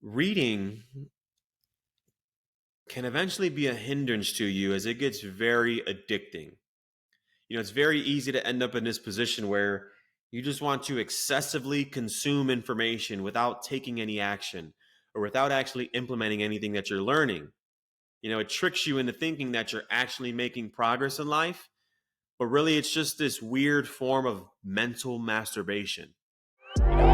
Reading can eventually be a hindrance to you as it gets very addicting. It's very easy to end up in this position where you just want to excessively consume information without taking any action or without actually implementing anything that you're learning. It tricks you into thinking that you're actually making progress in life, but really it's just this weird form of mental masturbation. You know,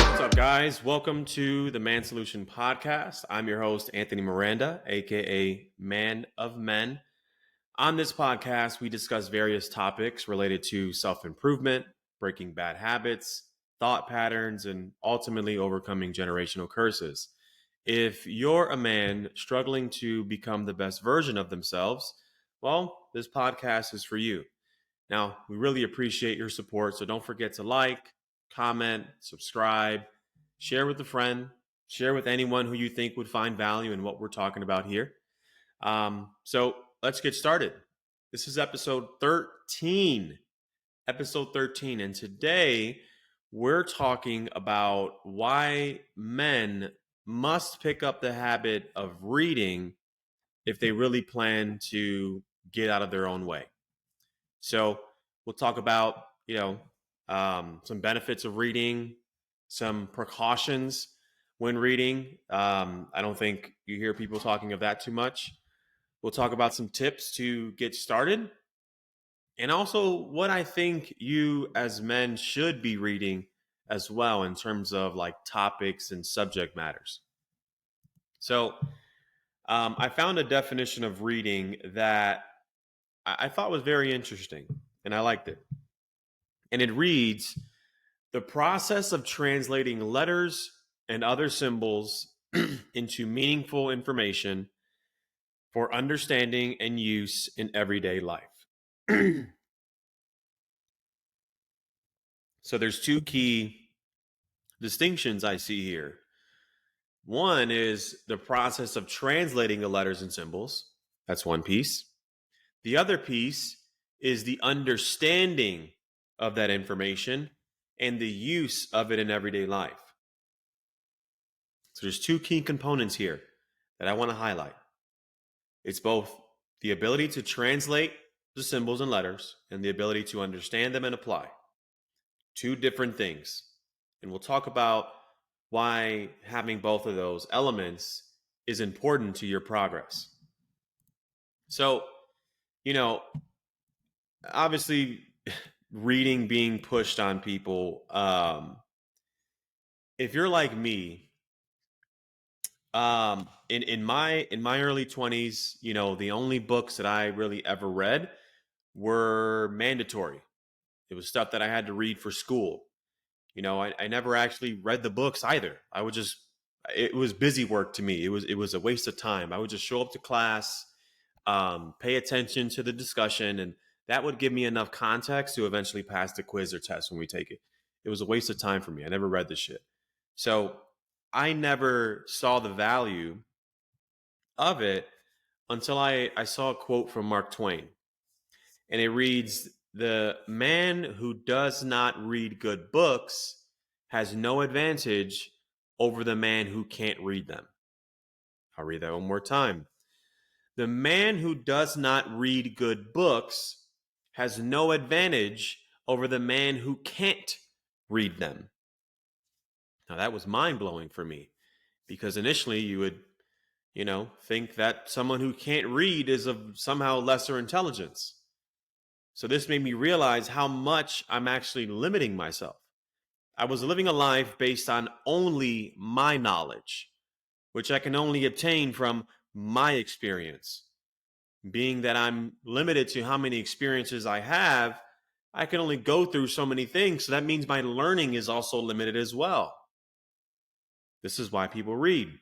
What's up, guys? Welcome to the Man Solution Podcast. I'm your host, Anthony Miranda, aka Man of Men. On this podcast, we discuss various topics related to self-improvement, breaking bad habits, thought patterns, and ultimately overcoming generational curses. If you're a man struggling to become the best version of themselves, well, this podcast is for you. Now, we really appreciate your support, so don't forget to like, comment, subscribe, share with a friend, share with anyone who you think would find value in what we're talking about here. So let's get started. This is episode 13. And today we're talking about why men must pick up the habit of reading if they really plan to get out of their own way. So we'll talk about, some benefits of reading, some precautions when reading. I don't think you hear people talking of that too much. We'll talk about some tips to get started and also what I think you as men should be reading as well in terms of like topics and subject matters. So I found a definition of reading that I thought was very interesting and I liked it. And it reads, the process of translating letters and other symbols into meaningful information for understanding and use in everyday life. So there's two key distinctions I see here. One is the process of translating the letters and symbols. That's one piece. The other piece is the understanding of that information and the use of it in everyday life. So there's two key components here that I want to highlight. It's both the ability to translate the symbols and letters and the ability to understand them and apply. Two different things. And we'll talk about why having both of those elements is important to your progress. So, obviously reading being pushed on people. If you're like me, in my early 20s, the only books that I really ever read were mandatory. It was stuff that I had to read for school. I never actually read the books either. It was busy work to me. It was a waste of time. I would just show up to class, pay attention to the discussion, and that would give me enough context to eventually pass the quiz or test when we take it. It was a waste of time for me. I never read this shit. So I never saw the value of it until I saw a quote from Mark Twain. And it reads, the man who does not read good books has no advantage over the man who can't read them. I'll read that one more time. The man who does not read good books has no advantage over the man who can't read them. Now, that was mind-blowing for me because initially you would, think that someone who can't read is of somehow lesser intelligence. So this made me realize how much I'm actually limiting myself. I was living a life based on only my knowledge, which I can only obtain from my experience. Being that I'm limited to how many experiences I have, I can only go through so many things. So that means my learning is also limited as well. This is why people read.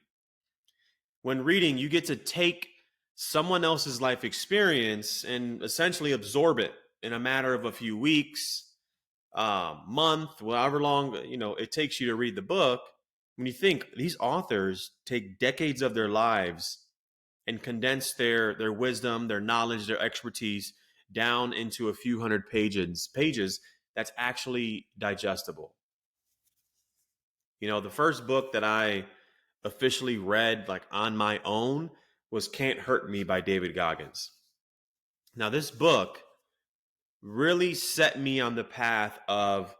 When reading, you get to take someone else's life experience and essentially absorb it in a matter of a few weeks, month, however long, it takes you to read the book. When you think these authors take decades of their lives and condense their wisdom, their knowledge, their expertise down into a few hundred pages that's actually digestible. The first book that I officially read like on my own was Can't Hurt Me by David Goggins. Now, this book really set me on the path of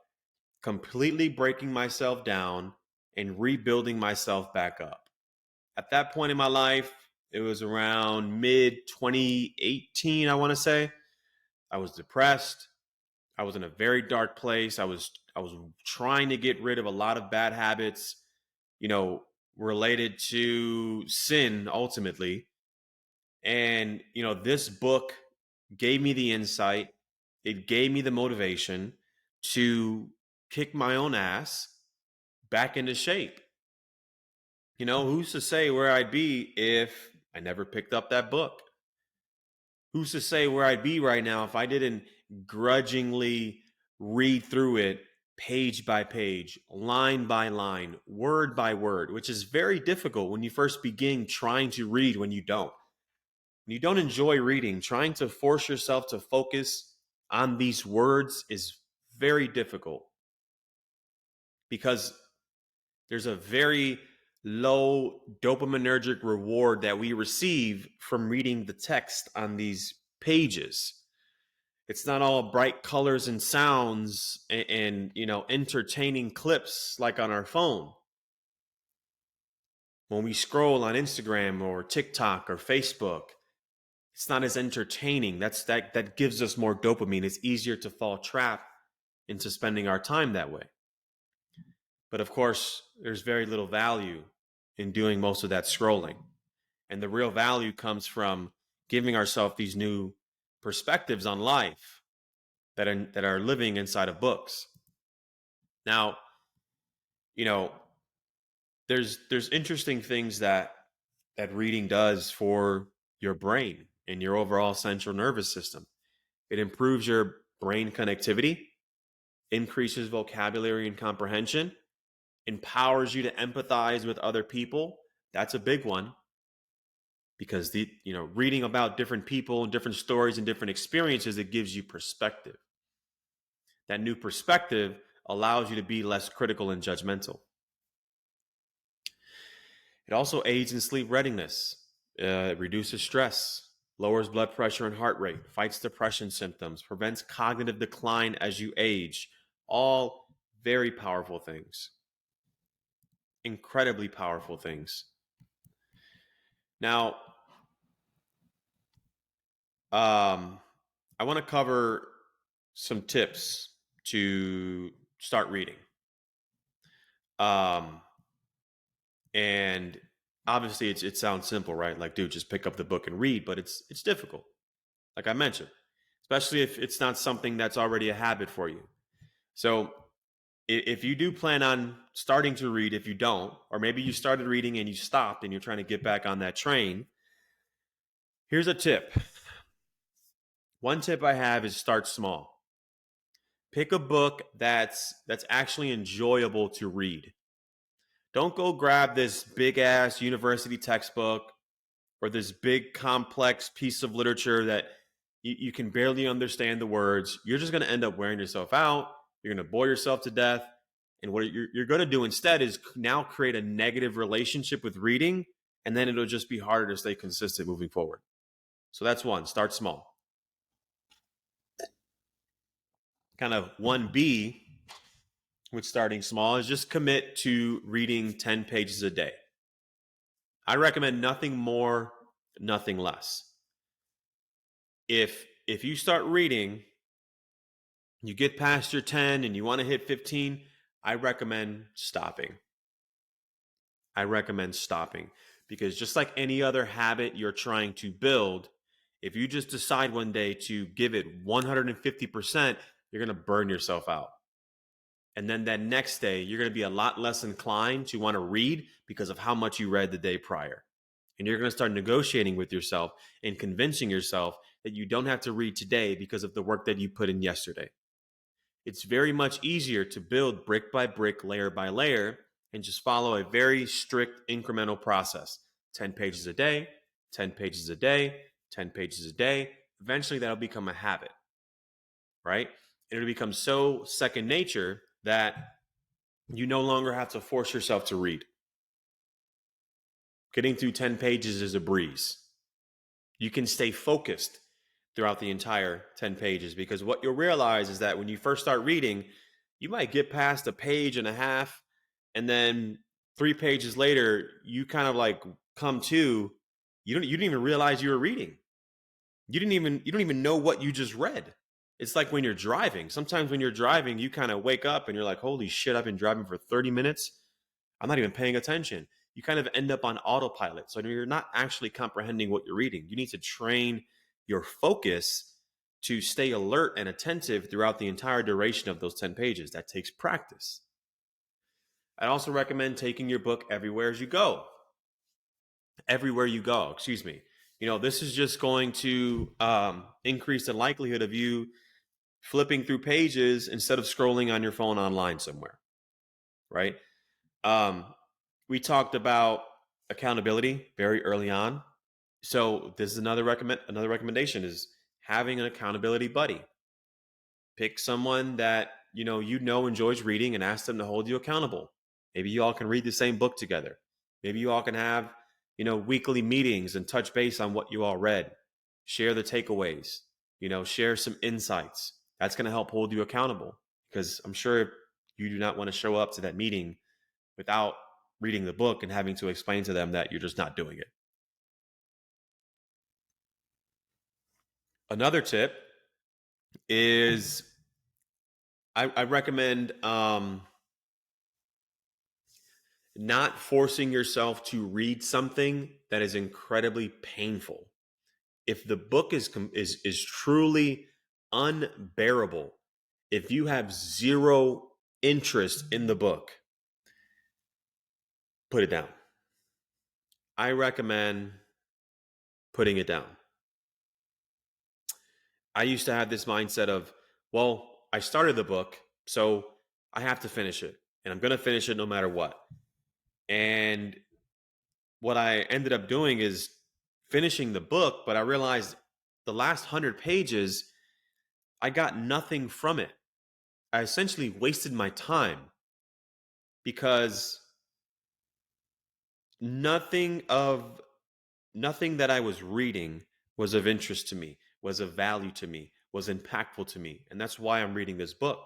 completely breaking myself down and rebuilding myself back up. At that point in my life, it was around mid 2018, I want to say. I was depressed. I was in a very dark place. I was trying to get rid of a lot of bad habits, related to sin ultimately. And, this book gave me the insight. It gave me the motivation to kick my own ass back into shape. Who's to say where I'd be if I never picked up that book? Who's to say where I'd be right now if I didn't grudgingly read through it page by page, line by line, word by word, which is very difficult when you first begin trying to read when you don't. When you don't enjoy reading, trying to force yourself to focus on these words is very difficult because there's a very low dopaminergic reward that we receive from reading the text on these pages. It's not all bright colors and sounds and entertaining clips like on our phone. When we scroll on Instagram or TikTok or Facebook, it's not as entertaining. That gives us more dopamine. It's easier to fall trap into spending our time that way. But of course, there's very little value in doing most of that scrolling. And the real value comes from giving ourselves these new perspectives on life that are living inside of books. Now, there's interesting things that reading does for your brain and your overall central nervous system. It improves your brain connectivity, increases vocabulary and comprehension, empowers you to empathize with other people. That's a big one because reading about different people and different stories and different experiences, it gives you perspective. That new perspective allows you to be less critical and judgmental. It also aids in sleep readiness. It reduces stress, lowers blood pressure and heart rate, fights depression symptoms, prevents cognitive decline as you age. All very powerful things. Incredibly powerful things. Now, I want to cover some tips to start reading. And obviously it sounds simple, right? Like, dude, just pick up the book and read, but it's difficult. Like I mentioned, especially if it's not something that's already a habit for you. So if you do plan on starting to read, if you don't, or maybe you started reading and you stopped and you're trying to get back on that train, here's a tip. One tip I have is start small. Pick a book that's actually enjoyable to read. Don't go grab this big ass university textbook or this big complex piece of literature that you can barely understand the words. You're just going to end up wearing yourself out. You're going to bore yourself to death. And what you're going to do instead is now create a negative relationship with reading, and then it'll just be harder to stay consistent moving forward. So that's one, start small. Kind of 1B with starting small is just commit to reading 10 pages a day. I recommend nothing more, nothing less. If you start reading, you get past your 10 and you want to hit 15, I recommend stopping. Because just like any other habit you're trying to build, if you just decide one day to give it 150%, you're going to burn yourself out. And then that next day, you're going to be a lot less inclined to want to read because of how much you read the day prior. And you're going to start negotiating with yourself and convincing yourself that you don't have to read today because of the work that you put in yesterday. It's very much easier to build brick by brick, layer by layer, and just follow a very strict incremental process. 10 pages a day, 10 pages a day, 10 pages a day, eventually that'll become a habit, right? It'll become so second nature that you no longer have to force yourself to read. Getting through 10 pages is a breeze. You can stay focused throughout the entire 10 pages, because what you'll realize is that when you first start reading, you might get past a page and a half, and then 3 pages later, you kind of like come to, you didn't even realize you were reading. You don't even know what you just read. It's like when you're driving. Sometimes when you're driving, you kind of wake up and you're like, holy shit, I've been driving for 30 minutes. I'm not even paying attention. You kind of end up on autopilot. So you're not actually comprehending what you're reading. You need to train your focus to stay alert and attentive throughout the entire duration of those 10 pages. That takes practice. I'd also recommend taking your book everywhere as you go. Everywhere you go, excuse me. This is just going to increase the likelihood of you flipping through pages instead of scrolling on your phone online somewhere, right? We talked about accountability very early on. So this is another recommendation is having an accountability buddy. Pick someone that you know enjoys reading and ask them to hold you accountable. Maybe you all can read the same book together. Maybe you all can have weekly meetings and touch base on what you all read. Share the takeaways. Share some insights. That's going to help hold you accountable, because I'm sure you do not want to show up to that meeting without reading the book and having to explain to them that you're just not doing it. Another tip is I recommend not forcing yourself to read something that is incredibly painful. If the book is truly unbearable, if you have zero interest in the book, put it down. I recommend putting it down. I used to have this mindset of, well, I started the book, so I have to finish it, and I'm going to finish it no matter what. And what I ended up doing is finishing the book, but I realized the last 100 pages, I got nothing from it. I essentially wasted my time, because nothing that I was reading was of interest to me, was of value to me, was impactful to me. And that's why I'm reading this book.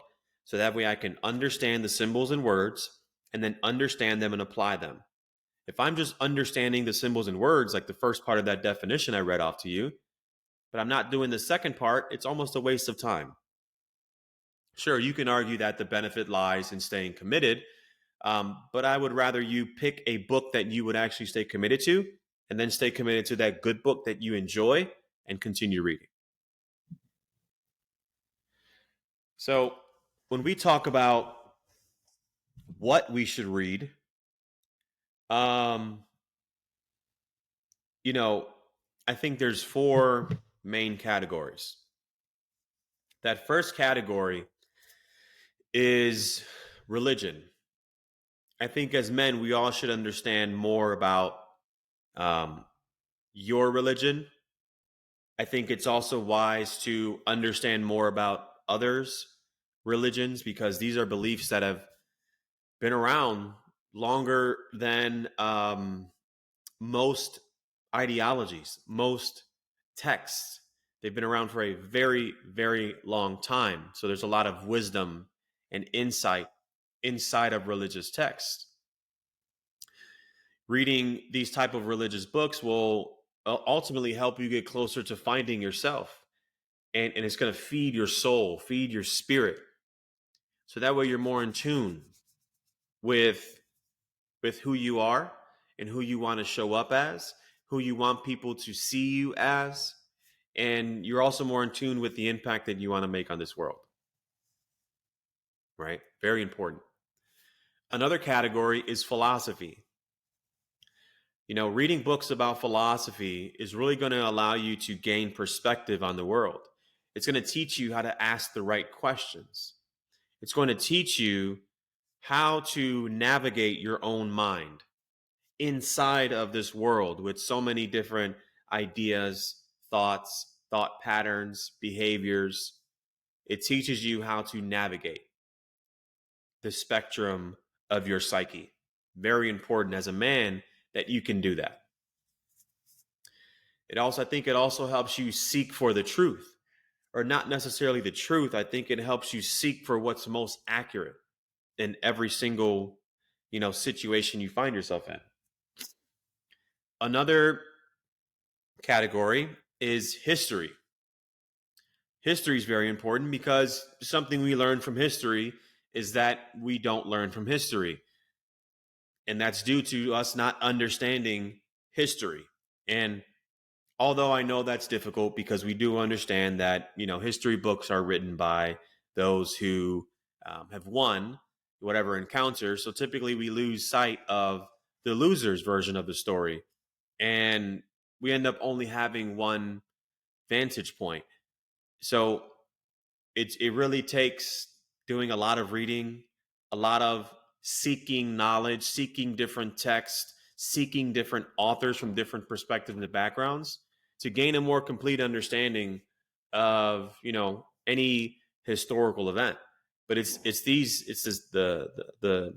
So that way I can understand the symbols and words and then understand them and apply them. If I'm just understanding the symbols and words, like the first part of that definition I read off to you, but I'm not doing the second part, it's almost a waste of time. Sure, you can argue that the benefit lies in staying committed, but I would rather you pick a book that you would actually stay committed to, and then stay committed to that good book that you enjoy and continue reading. So when we talk about what we should read, I think there's 4 main categories. That first category is religion. I think as men, we all should understand more about your religion. I think it's also wise to understand more about others' religions, because these are beliefs that have been around longer than most ideologies, most texts. They've been around for a very, very long time. So there's a lot of wisdom and insight inside of religious texts. Reading these type of religious books will ultimately help you get closer to finding yourself. And it's going to feed your soul, feed your spirit. So that way you're more in tune with who you are and who you want to show up as, who you want people to see you as, and you're also more in tune with the impact that you want to make on this world. Right? Very important. Another category is philosophy. Reading books about philosophy is really going to allow you to gain perspective on the world. It's going to teach you how to ask the right questions. It's going to teach you how to navigate your own mind inside of this world with so many different ideas, thoughts, thought patterns, behaviors. It teaches you how to navigate the spectrum of your psyche. Very important as a man that you can do that. I think it also helps you seek for the truth, or not necessarily the truth. I think it helps you seek for what's most accurate in every single, situation you find yourself in. Another category is history. History is very important because something we learn from history is that we don't learn from history. And that's due to us not understanding history. And although I know that's difficult, because we do understand that, history books are written by those who have won whatever encounter. So typically we lose sight of the loser's version of the story. And we end up only having one vantage point. So it really takes doing a lot of reading, a lot of seeking knowledge, seeking different texts, seeking different authors from different perspectives and backgrounds to gain a more complete understanding of, any historical event. But it's the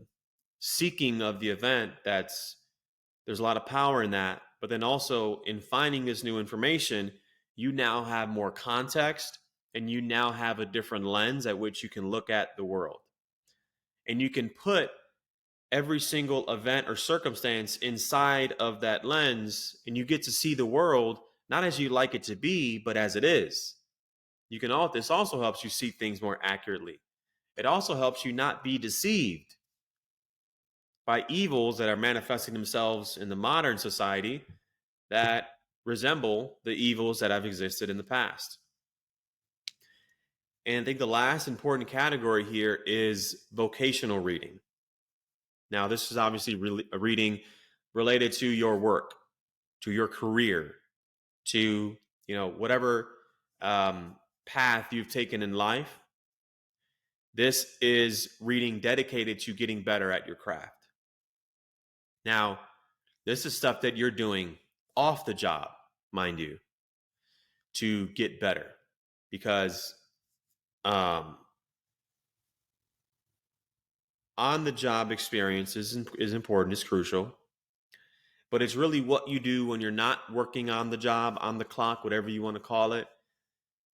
seeking of the event there's a lot of power in that. But then also in finding this new information, you now have more context, and you now have a different lens at which you can look at the world. And you can put every single event or circumstance inside of that lens, and you get to see the world not as you like it to be, but as it is. This also helps you see things more accurately. It also helps you not be deceived by evils that are manifesting themselves in the modern society that resemble the evils that have existed in the past. And I think the last important category here is vocational reading. Now, this is obviously really a reading related to your work, to your career, to whatever path you've taken in life. This is reading dedicated to getting better at your craft. Now, this is stuff that you're doing off the job, mind you, to get better, because on the job experience is important, is crucial, but it's really what you do when you're not working on the job, on the clock, whatever you want to call it.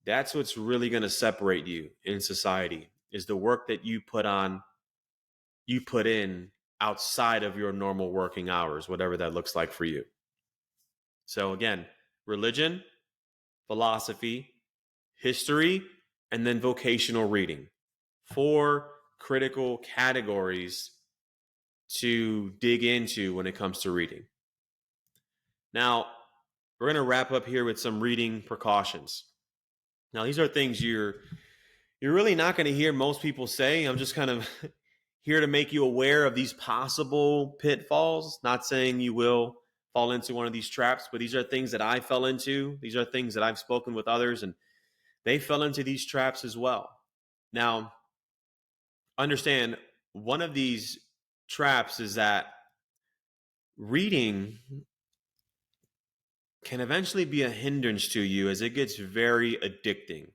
That's what's really going to separate you in society, is the work that you put in outside of your normal working hours, whatever that looks like for you. So again, religion, philosophy, history, and then vocational reading. 4 critical categories to dig into when it comes to reading. Now, we're going to wrap up here with some reading precautions. Now, these are things you're really not going to hear most people say. I'm just kind of here to make you aware of these possible pitfalls. Not saying you will fall into one of these traps, but these are things that I fell into. These are things that I've spoken with others, and they fell into these traps as well. Now, understand, one of these traps is that reading can eventually be a hindrance to you, as it gets very addicting.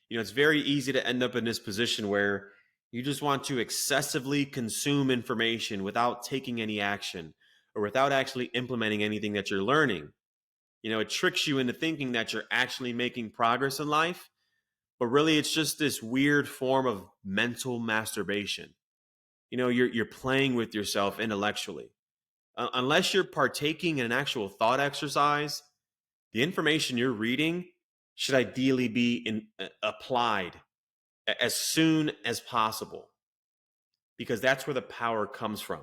It's very easy to end up in this position where you just want to excessively consume information without taking any action, or without actually implementing anything that you're learning. It tricks you into thinking that you're actually making progress in life, but really it's just this weird form of mental masturbation. You're playing with yourself intellectually. Unless you're partaking in an actual thought exercise, the information you're reading should ideally be applied as soon as possible, because that's where the power comes from.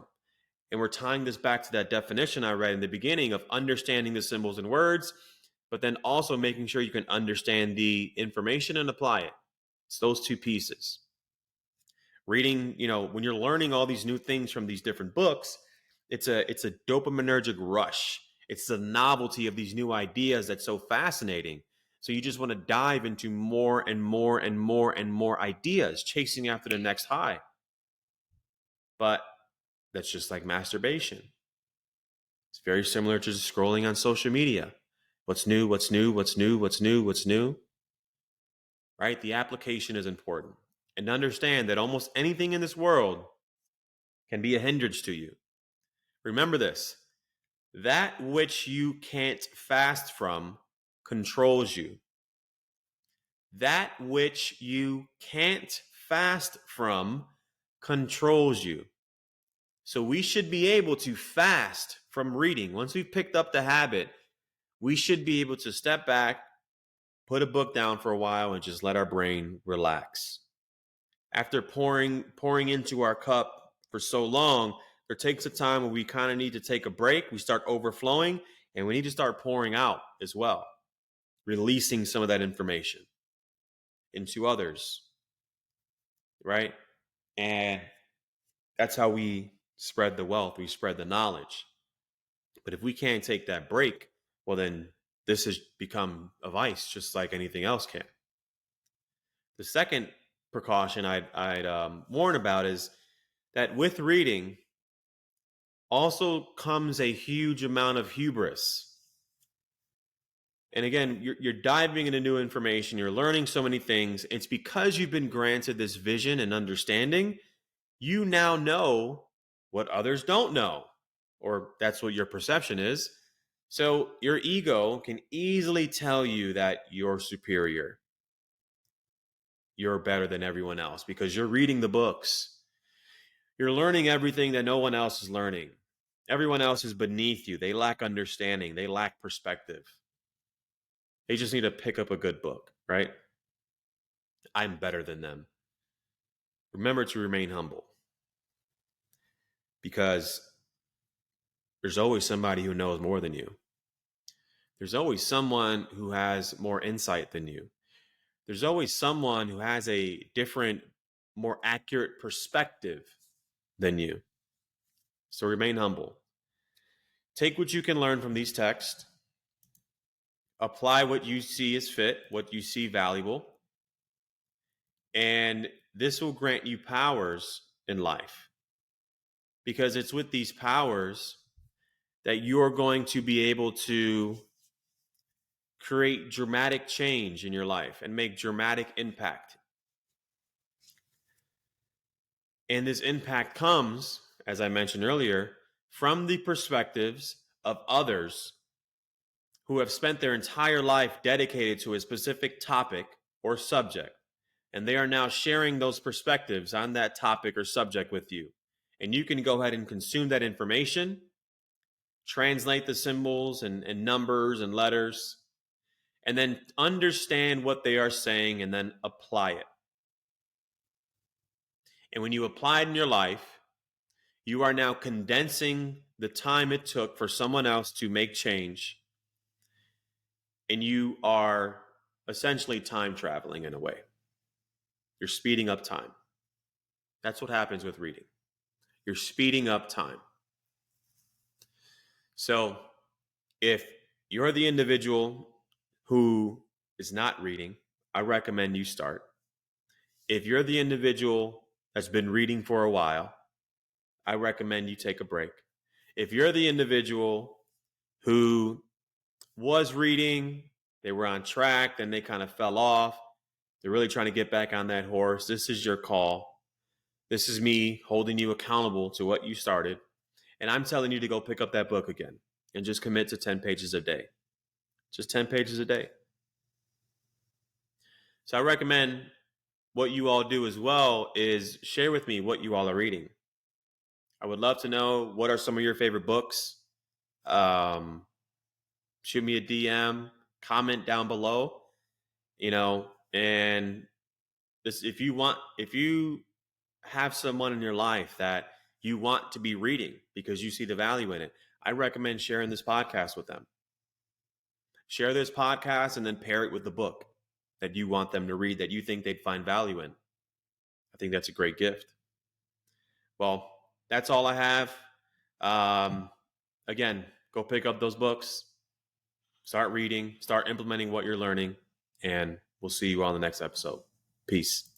And we're tying this back to that definition I read in the beginning of understanding the symbols and words, but then also making sure you can understand the information and apply it. It's those 2 pieces. Reading, when you're learning all these new things from these different books, it's a dopaminergic rush. It's the novelty of these new ideas that's so fascinating. So you just want to dive into more and more and more and more ideas, chasing after the next high. But that's just like masturbation. It's very similar to just scrolling on social media. What's new, what's new, what's new, what's new, what's new, right? The application is important. And understand that almost anything in this world can be a hindrance to you. Remember this: that which you can't fast from controls you. That which you can't fast from controls you. So we should be able to fast from reading. Once we've picked up the habit, we should be able to step back, put a book down for a while, and just let our brain relax. After pouring into our cup for so long, there takes a time where we kind of need to take a break. We start overflowing, and we need to start pouring out as well, releasing some of that information into others, right? And that's how we spread the wealth, we spread the knowledge. But if we can't take that break, well, then this has become a vice, just like anything else can. The second precaution I'd warn about is that with reading also comes a huge amount of hubris. And again, you're diving into new information, you're learning so many things. It's because you've been granted this vision and understanding, you now know what others don't know, or that's what your perception is. So your ego can easily tell you that you're superior, you're better than everyone else because you're reading the books. You're learning everything that no one else is learning. Everyone else is beneath you. They lack understanding. They lack perspective. They just need to pick up a good book, right? I'm better than them. Remember to remain humble, because there's always somebody who knows more than you. There's always someone who has more insight than you. There's always someone who has a different, more accurate perspective than you. So remain humble. Take what you can learn from these texts. Apply what you see as fit, what you see valuable. And this will grant you powers in life, because it's with these powers that you're going to be able to create dramatic change in your life and make dramatic impact. And this impact comes, as I mentioned earlier, from the perspectives of others who have spent their entire life dedicated to a specific topic or subject. And they are now sharing those perspectives on that topic or subject with you. And you can go ahead and consume that information, translate the symbols and numbers and letters, and then understand what they are saying and then apply it. And when you apply it in your life, you are now condensing the time it took for someone else to make change. And you are essentially time traveling in a way. You're speeding up time. That's what happens with reading. You're speeding up time. So if you're the individual who is not reading, I recommend you start. If you're the individual that's been reading for a while, I recommend you take a break. If you're the individual who was reading, they were on track, then they kind of fell off, they're really trying to get back on that horse, this is your call. This is me holding you accountable to what you started. And I'm telling you to go pick up that book again and just commit to 10 pages a day. Just 10 pages a day. So I recommend what you all do as well is share with me what you all are reading. I would love to know, what are some of your favorite books? Shoot me a DM, comment down below, and this, if you have someone in your life that you want to be reading because you see the value in it, I recommend sharing this podcast with them. Share this podcast and then pair it with the book that you want them to read, that you think they'd find value in. I think that's a great gift. Well, that's all I have. Again, go pick up those books, start reading, start implementing what you're learning, and we'll see you on the next episode. Peace.